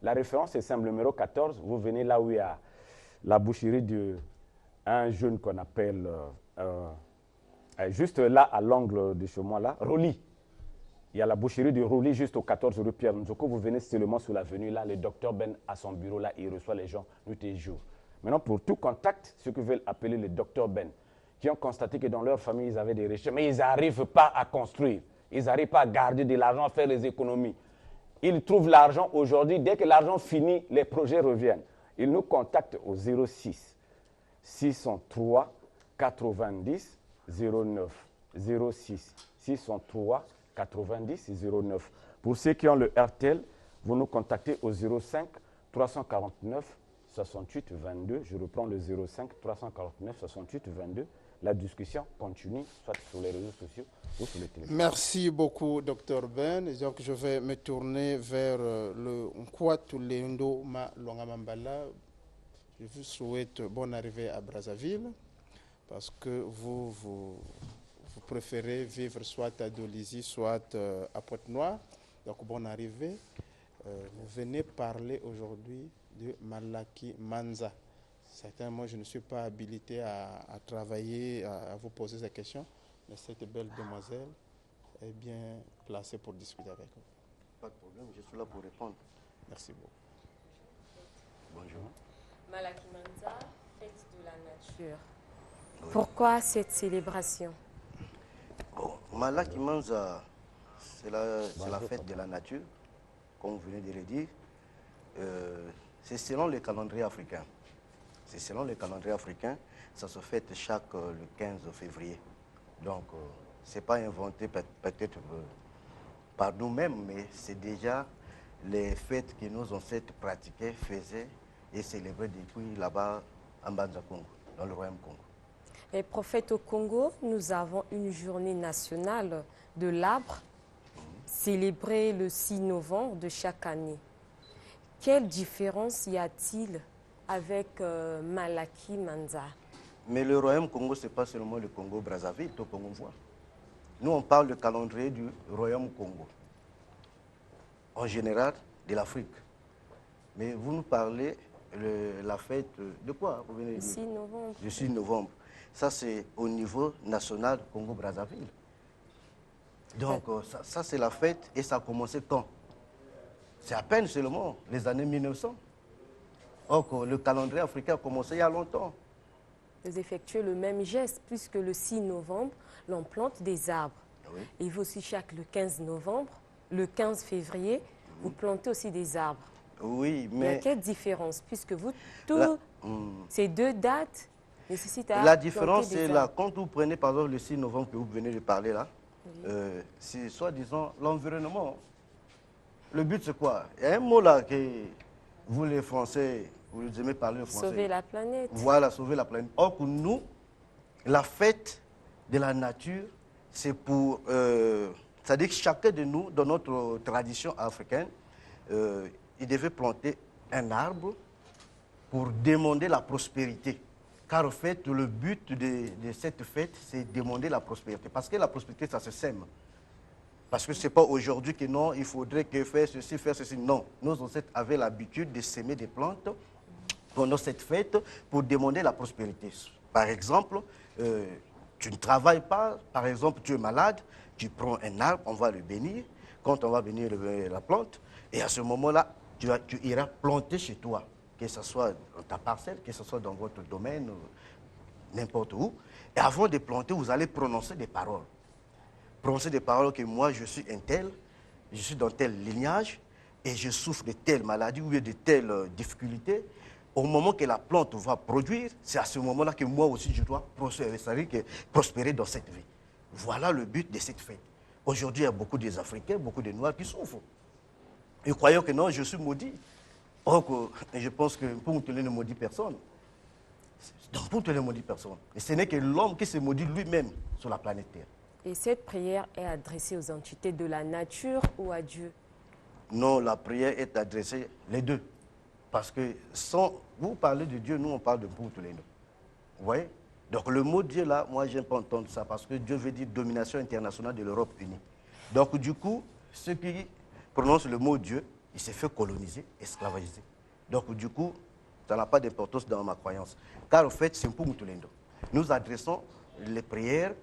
La référence, c'est simple, numéro 14. Vous venez là où il y a la boucherie d'un jeune qu'on appelle, juste là, à l'angle de chez moi, là, Roli. Il y a la boucherie de Roli juste au 14 rue Pierre Nzoko. Vous venez seulement sur l'avenue là. Le docteur Ben à son bureau là, il reçoit les gens nuit et jour. Maintenant, pour tout contact, ceux qui veulent appeler le docteur Ben, qui ont constaté que dans leur famille, ils avaient des richesses, mais ils n'arrivent pas à construire. Ils n'arrivent pas à garder de l'argent, à faire les économies. Ils trouvent l'argent aujourd'hui. Dès que l'argent finit, les projets reviennent. Ils nous contactent au 06 603 90 09. 06 603 90 09. Pour ceux qui ont le RTL, vous nous contactez au 05 349 68 22. Je reprends le 05 349 68 22. La discussion continue, soit sur les réseaux sociaux ou sur le téléphone. Merci beaucoup, Dr Ben. Donc, je vais me tourner vers le Nkwatulendo Longamambala. Je vous souhaite bonne arrivée à Brazzaville parce que vous préférez vivre soit à Dolisie, soit à Pointe-Noire. Donc, bonne arrivée. Vous venez parler aujourd'hui de Malaki Manza. Certainement, je ne suis pas habilité à travailler, à vous poser ces questions, mais cette belle demoiselle est bien placée pour discuter avec vous. Pas de problème, je suis là pour répondre. Merci beaucoup. Bonjour. Malaki Manza, fête de la nature. Oui. Pourquoi cette célébration? Bon, Malaki Manza, c'est la fête de la nature, comme vous venez de le dire. C'est selon les calendriers africains. C'est selon les calendriers africains. Ça se fête chaque le 15 février. Donc, ce n'est pas inventé peut-être par nous-mêmes, mais c'est déjà les fêtes que nos ancêtres pratiquaient, faisaient et célébraient depuis là-bas en Banza Congo, dans le royaume Congo. Et prophète, au Congo, nous avons une journée nationale de l'arbre célébrée le 6 novembre de chaque année. Quelle différence y a-t-il avec Malaki Manza? Mais le royaume Congo, ce n'est pas seulement le Congo-Brazzaville, au Congo voit. Nous, on parle du calendrier du royaume Congo, en général de l'Afrique. Mais vous nous parlez de la fête de quoi? Vous venez de Le dire 6 novembre. Le 6 novembre. Ça, c'est au niveau national Congo-Brazzaville. Donc, ça c'est la fête et ça a commencé quand? C'est à peine seulement les années 1900. Or, le calendrier africain a commencé il y a longtemps. Vous effectuez le même geste, puisque le 6 novembre, l'on plante des arbres. Oui. Et vous aussi, chaque le 15 novembre, le 15 février, vous plantez aussi des arbres. Oui, Mais mais quelle différence, puisque vous, tous ces deux dates nécessitent à la différence, planter des c'est là, arbres. quand vous prenez par exemple le 6 novembre que vous venez de parler là, c'est soi-disant l'environnement. Le but, c'est quoi? Il y a un mot là que vous, les Français, vous aimez parler le français. Sauver la planète. Voilà, sauver la planète. Or, pour nous, la fête de la nature, c'est pour... c'est-à-dire que chacun de nous, dans notre tradition africaine, il devait planter un arbre pour demander la prospérité. Car en fait, le but de cette fête, c'est demander la prospérité. Parce que la prospérité, ça se sème. Parce que ce n'est pas aujourd'hui que non, il faudrait que faire ceci, faire ceci. Non, nos ancêtres avaient l'habitude de s'aimer des plantes pendant cette fête pour demander la prospérité. Par exemple, tu ne travailles pas, par exemple, tu es malade, tu prends un arbre, on va le bénir. Quand on va bénir la plante, et à ce moment-là, tu iras planter chez toi, que ce soit dans ta parcelle, que ce soit dans votre domaine, n'importe où. Et avant de planter, vous allez prononcer des paroles. Prononcer des paroles que moi, je suis un tel, je suis dans tel lignage, et je souffre de telle maladie ou de telle difficulté. Au moment que la plante va produire, c'est à ce moment-là que moi aussi, je dois prospérer, c'est-à-dire que prospérer dans cette vie. Voilà le but de cette fête. Aujourd'hui, il y a beaucoup des Africains, beaucoup de Noirs qui souffrent. Et croyant que non, je suis maudit. Or, je pense que Mpuntule ne maudit personne. Donc, Mpuntule ne maudit personne. Et ce n'est que l'homme qui se maudit lui-même sur la planète Terre. Et cette prière est adressée aux entités de la nature ou à Dieu? Non, la prière est adressée les deux. Parce que sans vous parler de Dieu, nous on parle de Mpuntule. Vous voyez? Donc le mot Dieu là, moi j'aime pas entendre ça parce que Dieu veut dire domination internationale de l'Europe unie. Donc du coup, ceux qui prononcent le mot Dieu, il s'est fait coloniser, esclavagiser. Donc du coup, ça n'a pas d'importance dans ma croyance. Car en fait, c'est Mpuntulendo. Nous adressons les prières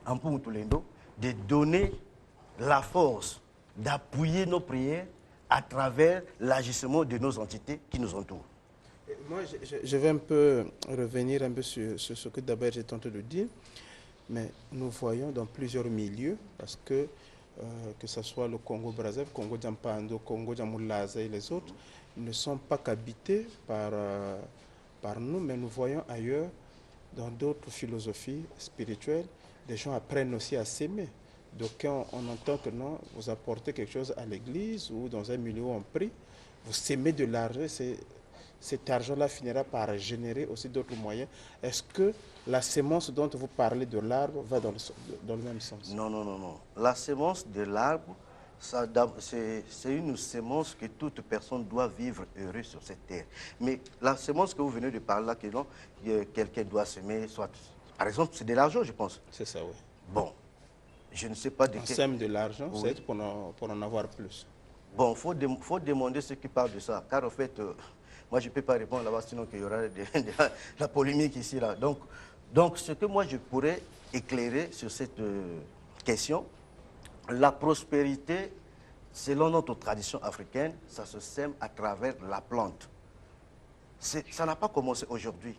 en Mpuntulendo de donner la force d'appuyer nos prières à travers l'agissement de nos entités qui nous entourent. Moi, je vais un peu revenir un peu sur ce que d'abord j'ai tenté de dire, mais nous voyons dans plusieurs milieux, parce que ce soit le Congo-Brazzaville, Congo-Djampando, Congo-Djamoulaza et les autres, ne sont pas qu'habités par nous, mais nous voyons ailleurs, dans d'autres philosophies spirituelles, des gens apprennent aussi à s'aimer. Donc quand on entend que non, vous apportez quelque chose à l'église ou dans un milieu où on prie, vous s'aimez de l'argent, cet argent-là finira par générer aussi d'autres moyens. Est-ce que la sémence dont vous parlez de l'arbre va dans le même sens? Non, non, non, non. La sémence de l'arbre, c'est une sémence que toute personne doit vivre heureux sur cette terre. Mais la sémence que vous venez de parler là, que non, quelqu'un doit semer, soit, par exemple, c'est de l'argent, je pense. C'est ça, oui. Bon, je ne sais pas de on sème de l'argent, oui. C'est pour en avoir plus. Bon, il faut demander ceux qui parlent de ça, car en fait, moi je ne peux pas répondre là-bas, sinon qu'il y aura la polémique ici, là. Donc, ce que moi je pourrais éclairer sur cette question, la prospérité, selon notre tradition africaine, ça se sème à travers la plante. Ça n'a pas commencé aujourd'hui.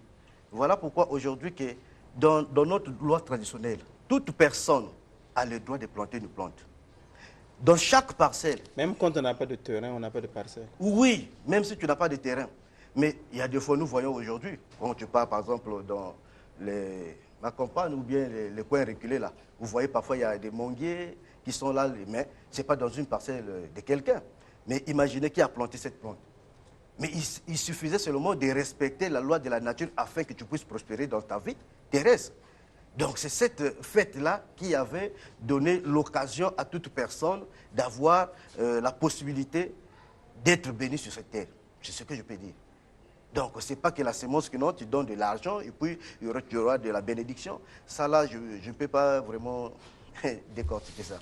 Voilà pourquoi aujourd'hui, que dans notre loi traditionnelle, toute personne a le droit de planter une plante. Dans chaque parcelle. Même quand on n'a pas de terrain, on n'a pas de parcelle. Oui, même si tu n'as pas de terrain. Mais il y a des fois, nous voyons aujourd'hui, quand tu pars par exemple dans la campagne ou bien les coins reculés là, vous voyez parfois il y a des manguiers qui sont là, mais ce n'est pas dans une parcelle de quelqu'un. Mais imaginez qui a planté cette plante. Mais il suffisait seulement de respecter la loi de la nature afin que tu puisses prospérer dans ta vie terrestre. Donc c'est cette fête-là qui avait donné l'occasion à toute personne d'avoir la possibilité d'être béni sur cette terre. C'est ce que je peux dire. Donc ce n'est pas que la sémence que non, tu donnes de l'argent et puis tu auras de la bénédiction. Ça là, je ne peux pas vraiment décortiquer ça.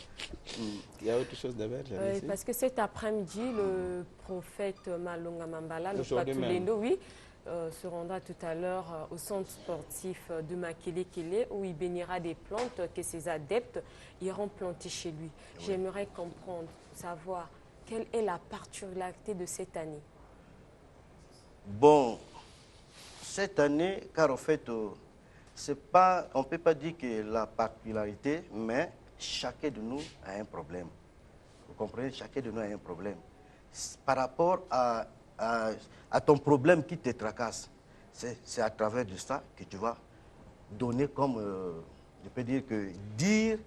Il y a autre chose d'abord, parce que cet après-midi, le prophète Malonga Mambala, le Patulendo, oui, se rendra tout à l'heure au centre sportif de Makele-Kele où il bénira des plantes que ses adeptes iront planter chez lui. Oui. J'aimerais comprendre, savoir quelle est la particularité de cette année. Bon, cette année, car en fait, c'est pas, on ne peut pas dire que la particularité, mais chacun de nous a un problème. Vous comprenez? Chacun de nous a un problème. Par rapport à ton problème qui te tracasse, c'est à travers de ça que tu vas donner comme, je peux dire que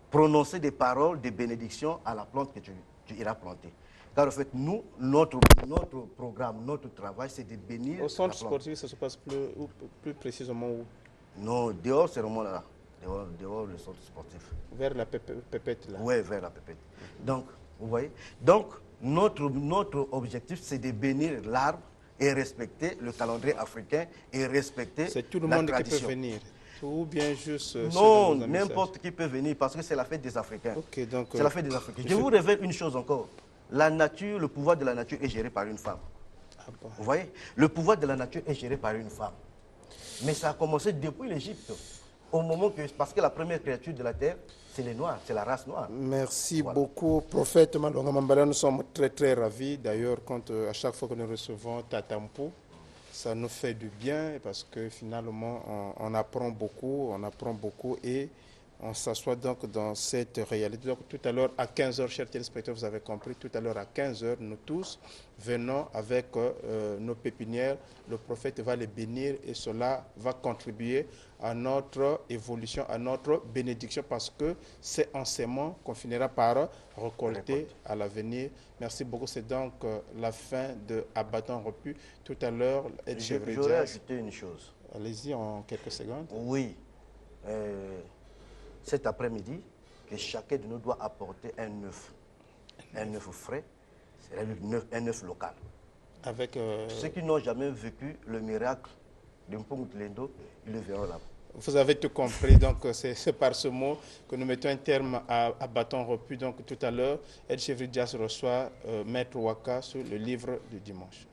prononcer des paroles de bénédiction à la plante que tu iras planter. Car en fait, nous, notre programme, notre travail, c'est de bénir. Au centre sportif, ça se passe plus précisément où? Non, dehors, c'est vraiment là. Dehors, le centre sportif. Vers la pépette, là? Oui, vers la pépette. Donc, vous voyez? Donc, notre objectif, c'est de bénir l'arbre et respecter le calendrier africain et respecter la tradition. C'est tout le monde qui peut venir? Ou bien juste... Non, n'importe qui peut venir parce que c'est la fête des Africains. Okay, donc, c'est la fête des Africains. Je vous révèle une chose encore. La nature, le pouvoir de la nature est géré par une femme. Ah bon. Vous voyez? Le pouvoir de la nature est géré par une femme. Mais ça a commencé depuis l'Égypte. Au moment parce que la première créature de la terre, c'est les Noirs, c'est la race noire. Merci beaucoup, prophète Malonga Mambala. Nous sommes très, très ravis. D'ailleurs, à chaque fois que nous recevons Tatampo, ça nous fait du bien parce que finalement, on apprend beaucoup et on s'assoit donc dans cette réalité. Donc tout à l'heure à 15h, chers téléspectateurs, vous avez compris, tout à l'heure à 15h, nous tous venons avec nos pépinières. Le prophète va les bénir et cela va contribuer à notre évolution, à notre bénédiction parce que c'est en sémant qu'on finira par récolter à l'avenir. Merci beaucoup. C'est donc la fin de Abattant Repu. Tout à l'heure, j'aurais ajouté une chose. Allez-y en quelques secondes. Oui. Cet après-midi, que chacun de nous doit apporter un œuf frais, un œuf local. Avec ceux qui n'ont jamais vécu le miracle de Mpongoutlendo, ils le verront là. Vous avez tout compris, donc c'est par ce mot que nous mettons un terme à Bâton Repu. Donc tout à l'heure, El Chevri Dias reçoit Maître Waka sur le livre du dimanche.